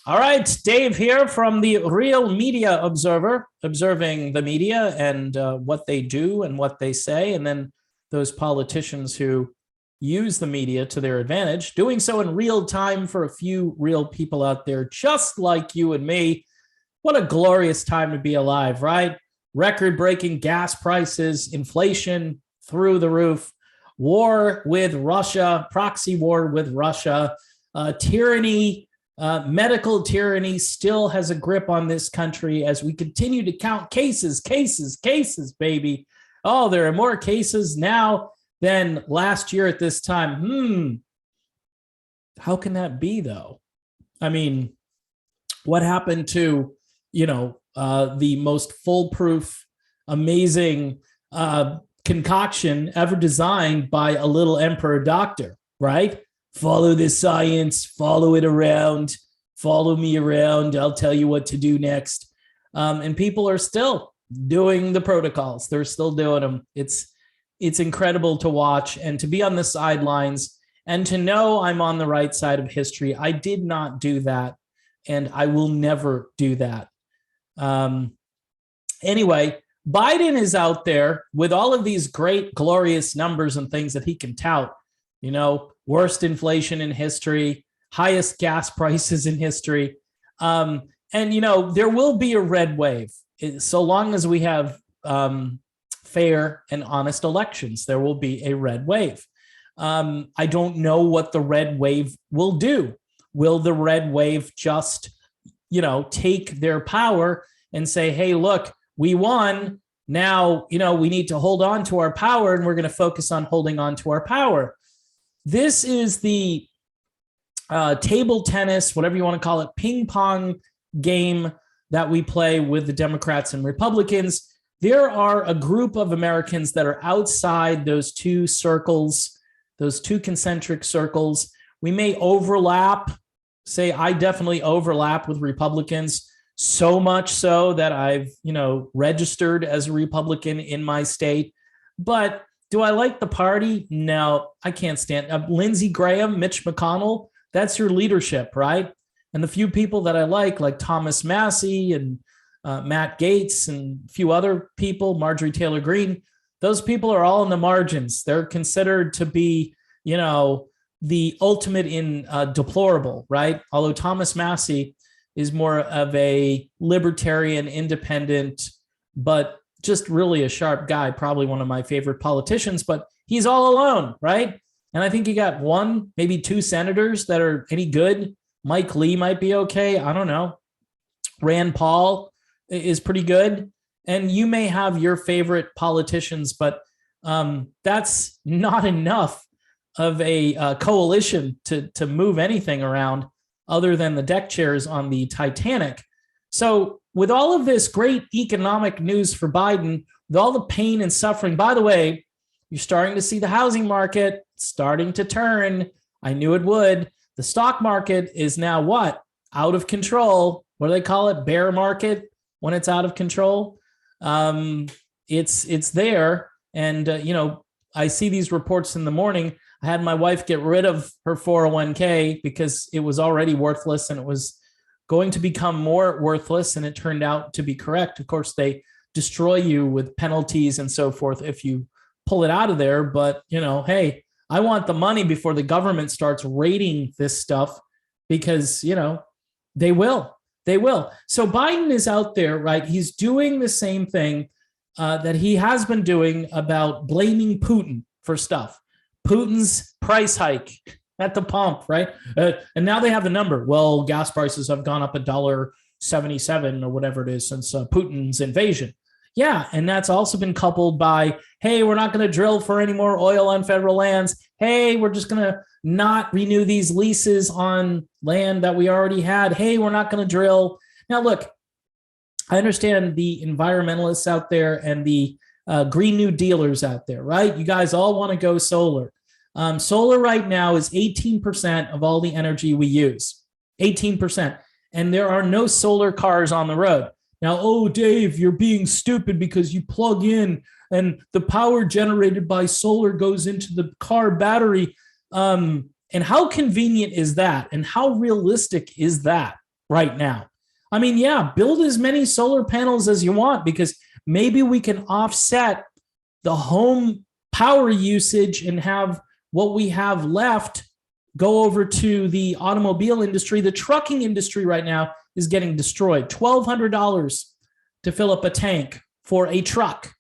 All right, Dave here from the Real Media Observer, observing the media and what they do and what they say, and then those politicians who use the media to their advantage, doing so in real time for a few real people out there just like you and me. What a glorious time to be alive, right? Record-breaking gas prices, inflation through the roof, war with Russia, proxy war with Russia, tyranny. Medical tyranny still has a grip on this country as we continue to count cases, baby. Oh, there are more cases now than last year at this time. How can that be, though? I mean, what happened to, the most foolproof, amazing concoction ever designed by a little emperor doctor, right? Follow the science, follow it around, follow me around. I'll tell you what to do next. And people are still doing the protocols. They're still doing them. It's incredible to watch and to be on the sidelines and to know I'm on the right side of history. I did not do that, and I will never do that. Anyway, Biden is out there with all of these great, glorious numbers and things that he can tout. Worst inflation in history, highest gas prices in history. And there will be a red wave. So long as we have fair and honest elections, there will be a red wave. I don't know what the red wave will do. Will the red wave just, take their power and say, hey, look, we won. Now, we need to hold on to our power, and we're going to focus on holding on to our power. This is the table tennis, whatever you want to call it, ping pong game that we play with the Democrats and Republicans. There are a group of Americans that are outside those two circles, those two concentric circles. We may overlap. Say I definitely overlap with Republicans, so much so that I've, registered as a Republican in my state. But do I like the party? No, I can't stand Lindsey Graham, Mitch McConnell. That's your leadership, right? And the few people that I like Thomas Massie and Matt Gaetz and a few other people, Marjorie Taylor Greene, those people are all in the margins. They're considered to be, the ultimate in deplorable, right? Although Thomas Massie is more of a libertarian, independent, but just really a sharp guy, probably one of my favorite politicians, but he's all alone, right? And I think you got one, maybe two senators that are any good. Mike Lee might be okay. I don't know. Rand Paul is pretty good. And you may have your favorite politicians, but that's not enough of a coalition to move anything around other than the deck chairs on the Titanic. So with all of this great economic news for Biden, with all the pain and suffering, by the way, you're starting to see the housing market starting to turn. I knew it would. The stock market is now what? Out of control. What do they call it? Bear market when it's out of control. It's there. And, I see these reports in the morning. I had my wife get rid of her 401k because it was already worthless and it was going to become more worthless, and it turned out to be correct. Of course, they destroy you with penalties and so forth if you pull it out of there. But, hey, I want the money before the government starts raiding this stuff because, they will. They will. So Biden is out there, right? He's doing the same thing that he has been doing about blaming Putin for stuff. Putin's price hike at the pump, right? And now they have the number. Well, gas prices have gone up $1.77 or whatever it is since Putin's invasion. Yeah, and that's also been coupled by, hey, we're not going to drill for any more oil on federal lands. Hey, we're just going to not renew these leases on land that we already had. Hey, we're not going to drill. Now, look, I understand the environmentalists out there and the Green New Dealers out there, right? You guys all want to go solar. Solar right now is 18% of all the energy we use, 18%. And there are no solar cars on the road. Now, oh, Dave, you're being stupid because you plug in and the power generated by solar goes into the car battery. And how convenient is that? And how realistic is that? right now. I mean, yeah, build as many solar panels as you want, because maybe we can offset the home power usage and have what we have left go over to the automobile industry. The trucking industry right now is getting destroyed. $1,200 to fill up a tank for a truck.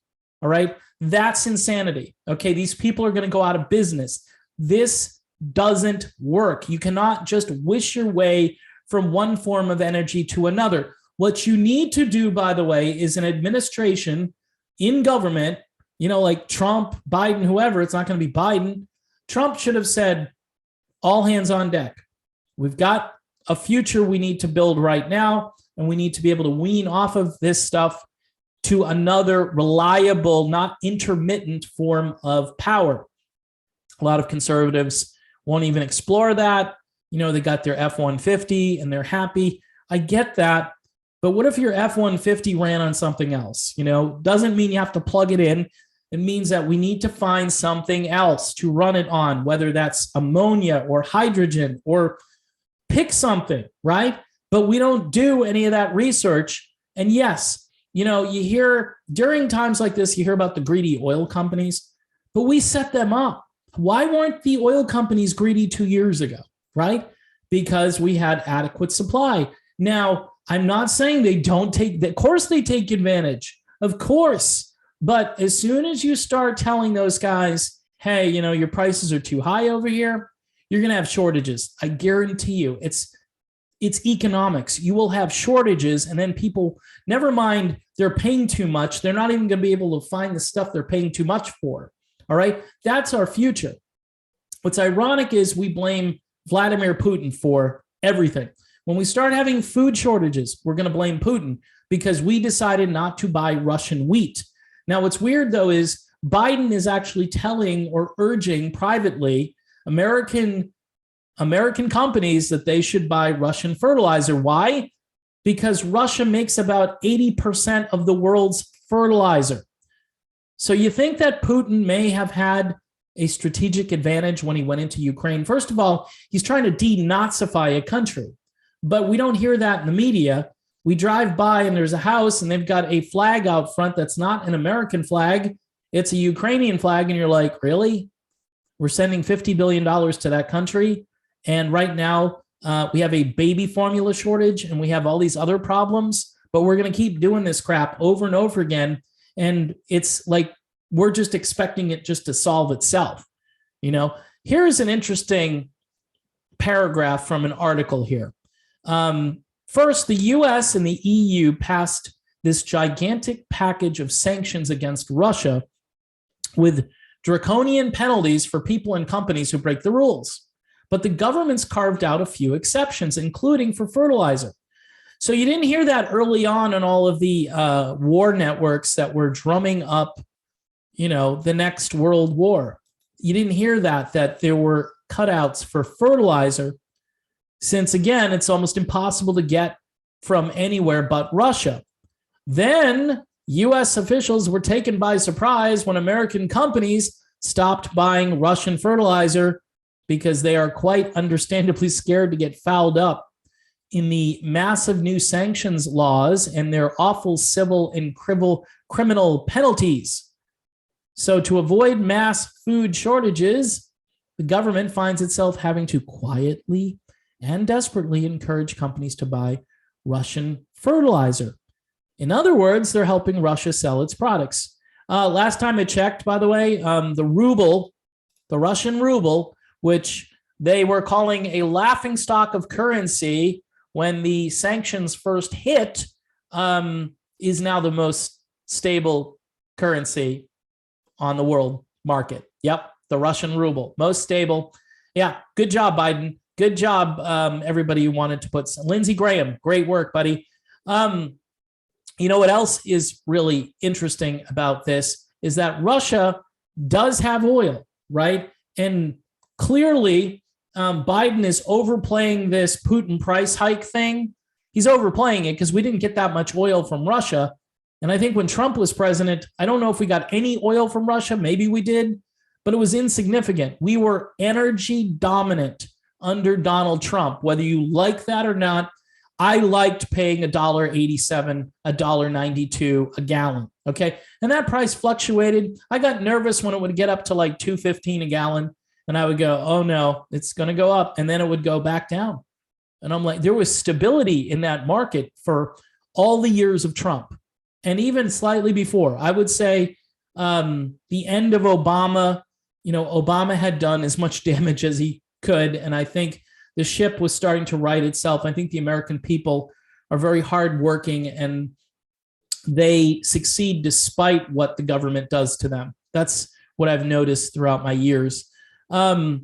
All right. That's insanity. Okay. These people are going to go out of business. This doesn't work. You cannot just wish your way from one form of energy to another. What you need to do, by the way, is an administration in government, like Trump, Biden, whoever. It's not going to be Biden. Trump should have said, all hands on deck. We've got a future we need to build right now, and we need to be able to wean off of this stuff to another reliable, not intermittent form of power. A lot of conservatives won't even explore that. They got their F-150 and they're happy. I get that. But what if your F-150 ran on something else? Doesn't mean you have to plug it in. It means that we need to find something else to run it on, whether that's ammonia or hydrogen, or pick something, right? But we don't do any of that research. And yes, you hear during times like this, you hear about the greedy oil companies, but we set them up. Why weren't the oil companies greedy 2 years ago, right? Because we had adequate supply. Now, I'm not saying they don't take, of course they take advantage, of course. But as soon as you start telling those guys, hey, your prices are too high over here, you're going to have shortages. I guarantee you, it's economics. You will have shortages, and then people, never mind they're paying too much, they're not even going to be able to find the stuff they're paying too much for. All right? That's our future. What's ironic is we blame Vladimir Putin for everything. When we start having food shortages, we're going to blame Putin because we decided not to buy Russian wheat. Now, what's weird, though, is Biden is actually telling or urging privately American companies that they should buy Russian fertilizer. Why? Because Russia makes about 80% of the world's fertilizer. So you think that Putin may have had a strategic advantage when he went into Ukraine? First of all, he's trying to denazify a country, but we don't hear that in the media. We drive by and there's a house and they've got a flag out front that's not an American flag. It's a Ukrainian flag. And you're like, really? We're sending $50 billion to that country. And right now we have a baby formula shortage and we have all these other problems, but we're going to keep doing this crap over and over again. And it's like, we're just expecting it just to solve itself. Here's an interesting paragraph from an article here. First, the US and the EU passed this gigantic package of sanctions against Russia with draconian penalties for people and companies who break the rules. But the governments carved out a few exceptions, including for fertilizer. So you didn't hear that early on in all of the war networks that were drumming up, the next world war. You didn't hear that there were cutouts for fertilizer, since, again, it's almost impossible to get from anywhere but Russia. Then U.S. officials were taken by surprise when American companies stopped buying Russian fertilizer because they are quite understandably scared to get fouled up in the massive new sanctions laws and their awful civil and criminal penalties. So to avoid mass food shortages, the government finds itself having to quietly and desperately encourage companies to buy Russian fertilizer. In other words, they're helping Russia sell its products. Last time I checked, by the way, the Russian ruble, which they were calling a laughingstock of currency when the sanctions first hit, is now the most stable currency on the world market. Yep, the Russian ruble, most stable. Yeah, good job, Biden. Good job, everybody who wanted to put Lindsey Graham. Great work, buddy. What else is really interesting about this is that Russia does have oil, right? And clearly, Biden is overplaying this Putin price hike thing. He's overplaying it because we didn't get that much oil from Russia. And I think when Trump was president, I don't know if we got any oil from Russia. Maybe we did, but it was insignificant. We were energy dominant under Donald Trump. Whether you like that or not, I liked paying $1.87, $1.92 a gallon. Okay. And that price fluctuated. I got nervous when it would get up to like $2.15 a gallon. And I would go, oh no, it's going to go up. And then it would go back down. And I'm like, there was stability in that market for all the years of Trump. And even slightly before, I would say the end of Obama, Obama had done as much damage as he could. And I think the ship was starting to right itself. I think the American people are very hardworking and they succeed despite what the government does to them. That's what I've noticed throughout my years. But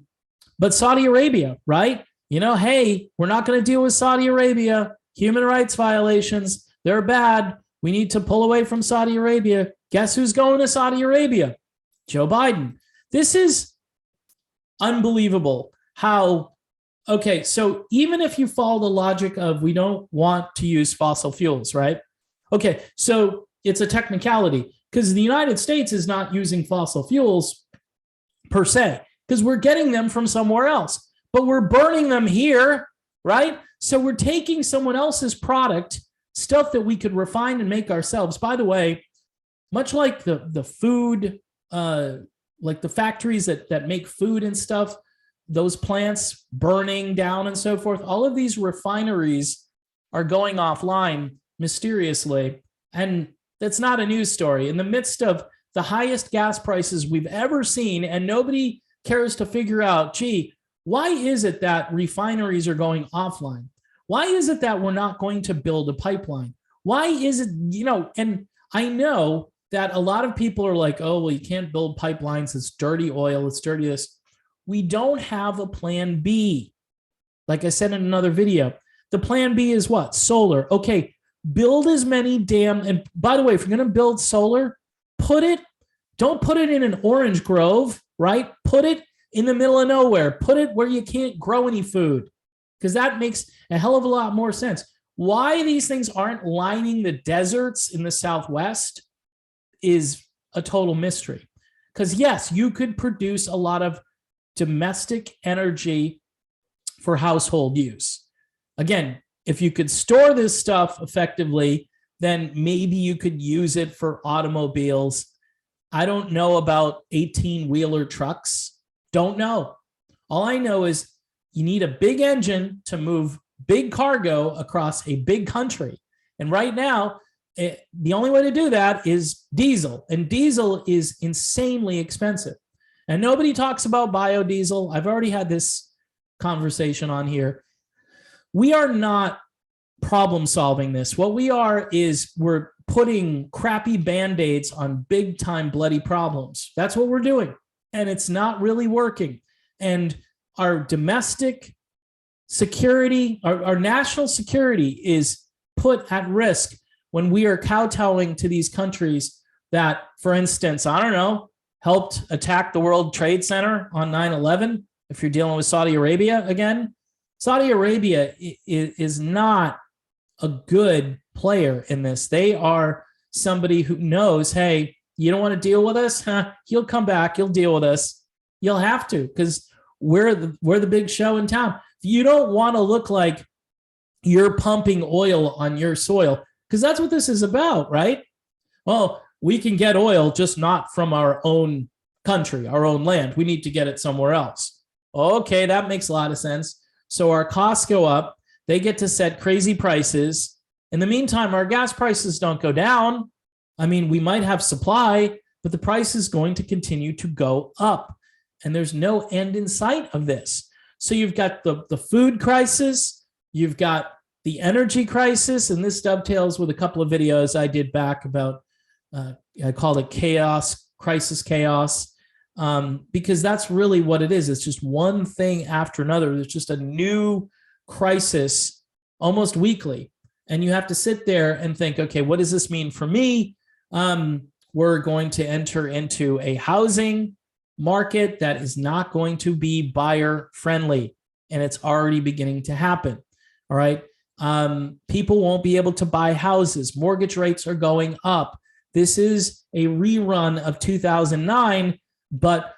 Saudi Arabia, right? Hey, we're not going to deal with Saudi Arabia. Human rights violations, they're bad. We need to pull away from Saudi Arabia. Guess who's going to Saudi Arabia? Joe Biden. This is unbelievable how, okay, so even if you follow the logic of we don't want to use fossil fuels, right? Okay, so it's a technicality because the United States is not using fossil fuels per se because we're getting them from somewhere else, but we're burning them here, right? So we're taking someone else's product, stuff that we could refine and make ourselves. By the way, much like the food, like the factories that make food and stuff, those plants burning down and so forth, all of these refineries are going offline mysteriously. And that's not a news story. In the midst of the highest gas prices we've ever seen, and nobody cares to figure out, gee, why is it that refineries are going offline? Why is it that we're not going to build a pipeline? Why is it, and I know that a lot of people are like, oh, well, you can't build pipelines. It's dirty oil. It's dirty this. We don't have a plan B. Like I said in another video, the plan B is what? Solar. Okay, build as many and by the way, if you're going to build solar, don't put it in an orange grove, right? Put it in the middle of nowhere. Put it where you can't grow any food, because that makes a hell of a lot more sense. Why these things aren't lining the deserts in the Southwest is a total mystery. Because yes, you could produce a lot of domestic energy for household use. Again, if you could store this stuff effectively, then maybe you could use it for automobiles. I don't know about 18-wheeler trucks. Don't know. All I know is you need a big engine to move big cargo across a big country. And right now, the only way to do that is diesel. And diesel is insanely expensive. And nobody talks about biodiesel. I've already had this conversation on here. We are not problem solving this. What we are is we're putting crappy Band-Aids on big time bloody problems. That's what we're doing. And it's not really working. And our domestic security, our national security is put at risk when we are kowtowing to these countries that, for instance, I don't know, helped attack the World Trade Center on 9/11. If you're dealing with Saudi Arabia again, Saudi Arabia is not a good player in this. They are somebody who knows, hey, you don't want to deal with us? He'll come back. He'll deal with us. You'll have to, because we're the big show in town. You don't want to look like you're pumping oil on your soil, because that's what this is about, right? Well, we can get oil, just not from our own country, our own land. We need to get it somewhere else. Okay, that makes a lot of sense. So our costs go up. They get to set crazy prices. In the meantime, our gas prices don't go down. I mean, we might have supply, but the price is going to continue to go up. And there's no end in sight of this. So you've got the food crisis, you've got the energy crisis, and this dovetails with a couple of videos I did back about, I called it chaos, crisis chaos, because that's really what it is. It's just one thing after another. There's just a new crisis almost weekly. And you have to sit there and think, okay, what does this mean for me? We're going to enter into a housing market that is not going to be buyer friendly, and it's already beginning to happen. All right. People won't be able to buy houses. Mortgage rates are going up. This is a rerun of 2009, but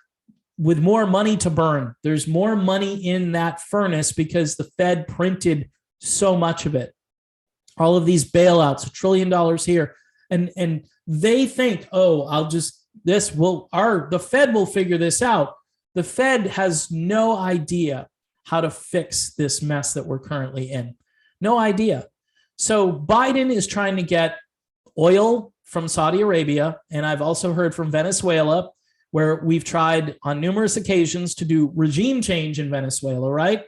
with more money to burn. There's more money in that furnace because the Fed printed so much of it. all of these bailouts, $1 trillion here. And they think, oh, the Fed will figure this out. The Fed has no idea how to fix this mess that we're currently in. No idea. So Biden is trying to get oil from Saudi Arabia. And I've also heard from Venezuela, where we've tried on numerous occasions to do regime change in Venezuela, right?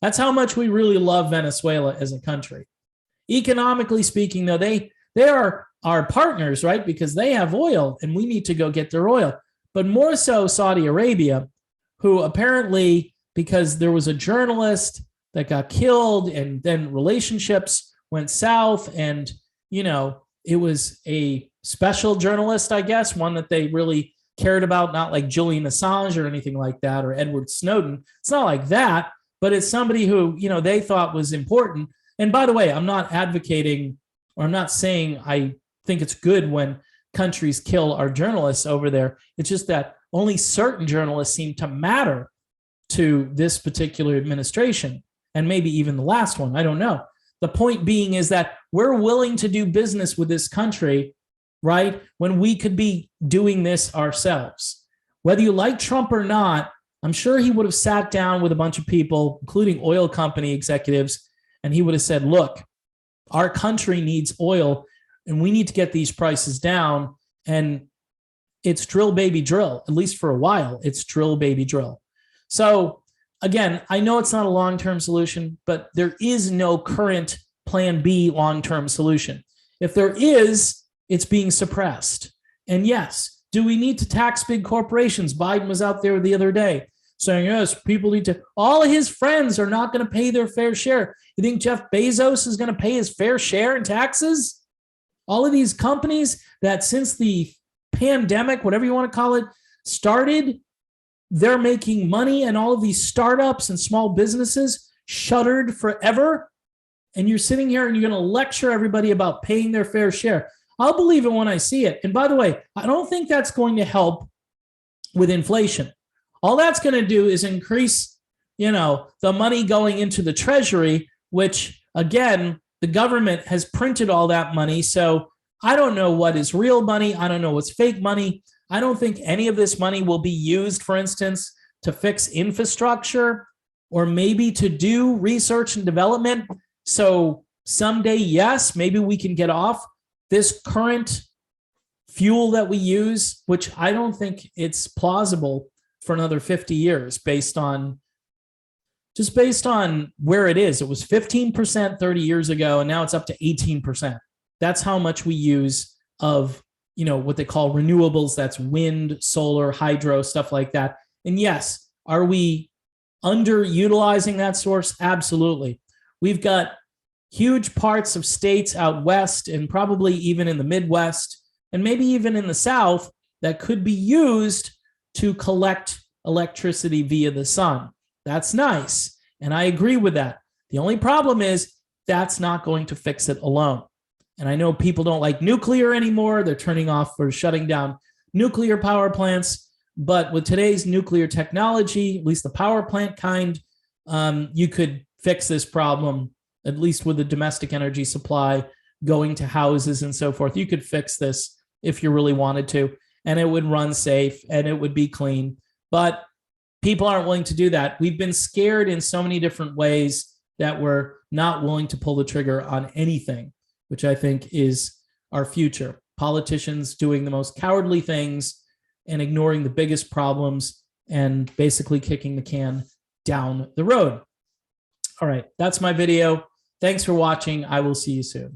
That's how much we really love Venezuela as a country. Economically speaking, though, they are our partners, right? Because they have oil and we need to go get their oil. But more so Saudi Arabia, who apparently, because there was a journalist that got killed and then relationships went south, and, you know, it was a special journalist, I guess, one that they really cared about, not like Julian Assange or anything like that, or Edward Snowden. It's not like that, but it's somebody who, you know, they thought was important. And by the way, I'm not advocating, or I'm not saying I think it's good when countries kill our journalists over there. It's just that only certain journalists seem to matter to this particular administration, and maybe even the last one. I don't know. The point being is that we're willing to do business with this country, right, when we could be doing this ourselves. Whether you like Trump or not, I'm sure he would have sat down with a bunch of people, including oil company executives, and he would have said, look, our country needs oil and we need to get these prices down. And it's drill, baby, drill. At least for a while, it's drill, baby, drill. So again, I know it's not a long-term solution, but there is no current plan B long-term solution. If there is, it's being suppressed. And yes, do we need to tax big corporations? Biden was out there the other day saying, yes, people need to, all of his friends are not going to pay their fair share. You think Jeff Bezos is going to pay his fair share in taxes? All of these companies that since the pandemic, whatever you want to call it, started, they're making money, and all of these startups and small businesses shuttered forever. And you're sitting here and you're going to lecture everybody about paying their fair share. I'll believe it when I see it. And by the way, I don't think that's going to help with inflation. All that's going to do is increase, you know, the money going into the treasury, which again, the government has printed all that money. So I don't know what is real money. I don't know what's fake money. I don't think any of this money will be used, for instance, to fix infrastructure or maybe to do research and development. So someday, yes, maybe we can get off this current fuel that we use, which I don't think it's plausible for another 50 years based on where it is. It was 15% 30 years ago, and now it's up to 18%. That's how much we use of, you know, what they call renewables. That's wind, solar, hydro, stuff like that. And yes, are we underutilizing that source? Absolutely. We've got huge parts of states out west and probably even in the Midwest and maybe even in the South that could be used to collect electricity via the sun. That's nice. And I agree with that. The only problem is that's not going to fix it alone. And I know people don't like nuclear anymore. They're turning off or shutting down nuclear power plants. But with today's nuclear technology, at least the power plant kind, you could fix this problem, at least with the domestic energy supply going to houses and so forth. You could fix this if you really wanted to, and it would run safe and it would be clean. But people aren't willing to do that. We've been scared in so many different ways that we're not willing to pull the trigger on anything, which I think is our future. Politicians doing the most cowardly things and ignoring the biggest problems and basically kicking the can down the road. All right, that's my video. Thanks for watching. I will see you soon.